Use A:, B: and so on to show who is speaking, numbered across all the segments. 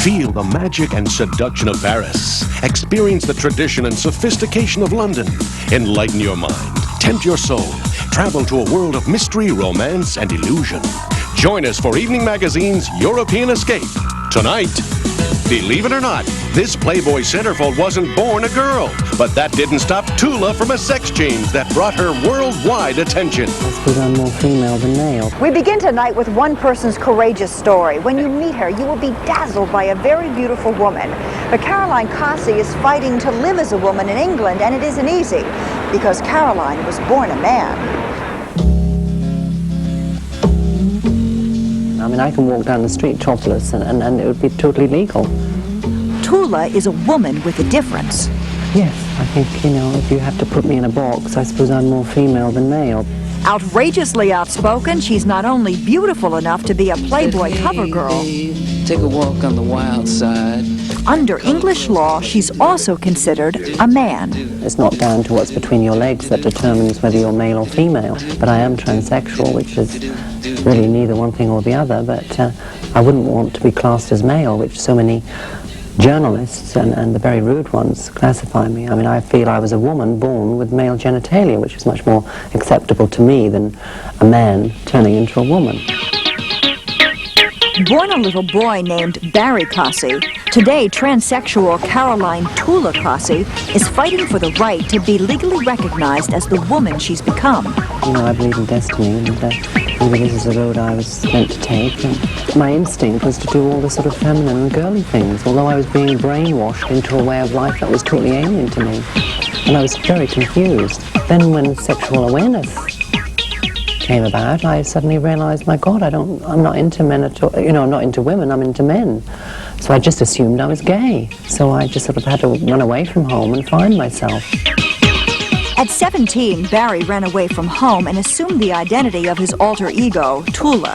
A: Feel the magic and seduction of Paris. Experience the tradition and sophistication of London. Enlighten your mind. Tempt your soul. Travel to a world of mystery, romance, and illusion. Join us for Evening Magazine's European Escape. Tonight, believe it or not, this Playboy centerfold wasn't born a girl. But that didn't stop Tula from a sex change that brought her worldwide attention.
B: I suppose I'm more female than male.
C: We begin tonight with one person's courageous story. When you meet her, you will be dazzled by a very beautiful woman. But Caroline Cossey is fighting to live as a woman in England, and it isn't easy, because Caroline was born a man.
B: I mean, I can walk down the street topless and it would be totally legal.
C: Tula is a woman with a difference.
B: Yes, I think, you know, if you have to put me in a box, I suppose I'm more female than male.
C: Outrageously outspoken, she's not only beautiful enough to be a Playboy cover girl.
D: Take a walk on the wild side.
C: Under English law, she's also considered a man.
B: It's not down to what's between your legs that determines whether you're male or female. But I am transsexual, which is really neither one thing or the other. But I wouldn't want to be classed as male, which so many journalists and the very rude ones classify me. I mean, I feel I was a woman born with male genitalia, which is much more acceptable to me than a man turning into a woman.
C: Born a little boy named Barry Cossey, today transsexual Caroline Tula Cossey is fighting for the right to be legally recognized as the woman she's become.
B: You know, I believe in destiny, and maybe this is the road I was meant to take. And my instinct was to do all the sort of feminine and girly things, although I was being brainwashed into a way of life that was totally alien to me. And I was very confused. Then when sexual awareness came about, I suddenly realized, my God, I'm not into men at all. You know, I'm not into women, I'm into men. So I just assumed I was gay. So I just sort of had to run away from home and find myself.
C: At 17, Barry ran away from home and assumed the identity of his alter ego, Tula.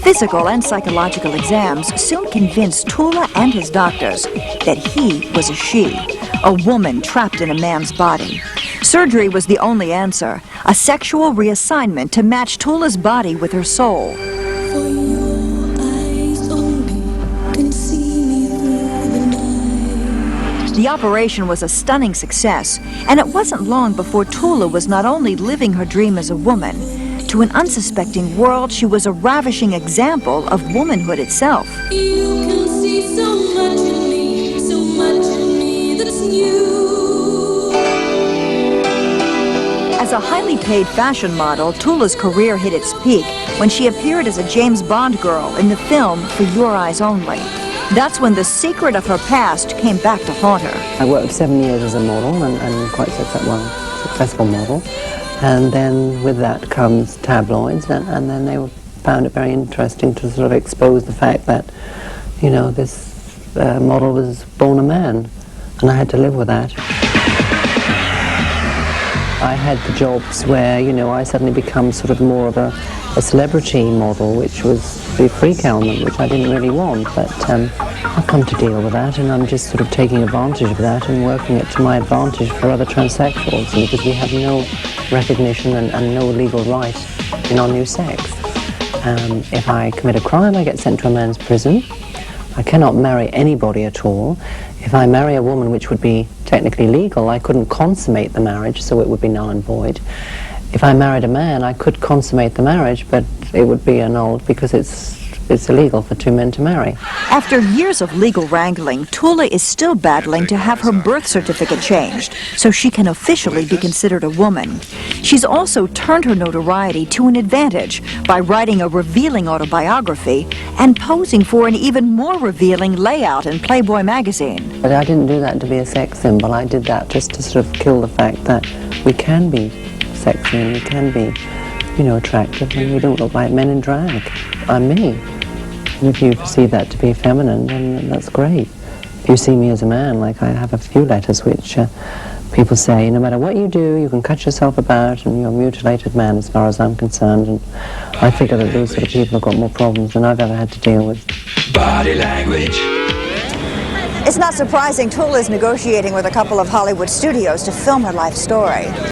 C: Physical and psychological exams soon convinced Tula and his doctors that he was a she, a woman trapped in a man's body. Surgery was the only answer, a sexual reassignment to match Tula's body with her soul. The operation was a stunning success, and it wasn't long before Tula was not only living her dream as a woman. To an unsuspecting world, she was a ravishing example of womanhood itself.
E: You can see so much in me that's new.
C: As a highly paid fashion model, Tula's career hit its peak when she appeared as a James Bond girl in the film For Your Eyes Only. That's when the secret of her past came back to haunt her.
B: I worked 7 years as a model and quite successful model. And then with that comes tabloids, and then they found it very interesting to sort of expose the fact that, you know, this model was born a man, and I had to live with that. I had the jobs where, you know, I suddenly become sort of more of a celebrity model, which was the freak element, which I didn't really want, but I've come to deal with that, and I'm just sort of taking advantage of that and working it to my advantage for other transsexuals, because we have no recognition and no legal right in our new sex. If I commit a crime, I get sent to a men's prison. I cannot marry anybody at all. If I marry a woman, which would be technically legal, I couldn't consummate the marriage, so it would be null and void. If I married a man, I could consummate the marriage, but it would be annulled because it's illegal for two men to marry.
C: After years of legal wrangling, Tula is still battling to have her birth certificate changed so she can officially be considered a woman. She's also turned her notoriety to an advantage by writing a revealing autobiography and posing for an even more revealing layout in Playboy magazine.
B: But I didn't do that to be a sex symbol. I did that just to sort of kill the fact that we can be sexy and we can be, you know, attractive, and we don't look like men in drag. I'm me. And if you perceive that to be feminine, then that's great. If you see me as a man, like I have a few letters which people say, no matter what you do, you can cut yourself about and you're a mutilated man as far as I'm concerned. And I figure that those sort of people have got more problems than I've ever had to deal with.
E: Body language.
C: It's not surprising Tula is negotiating with a couple of Hollywood studios to film her life story.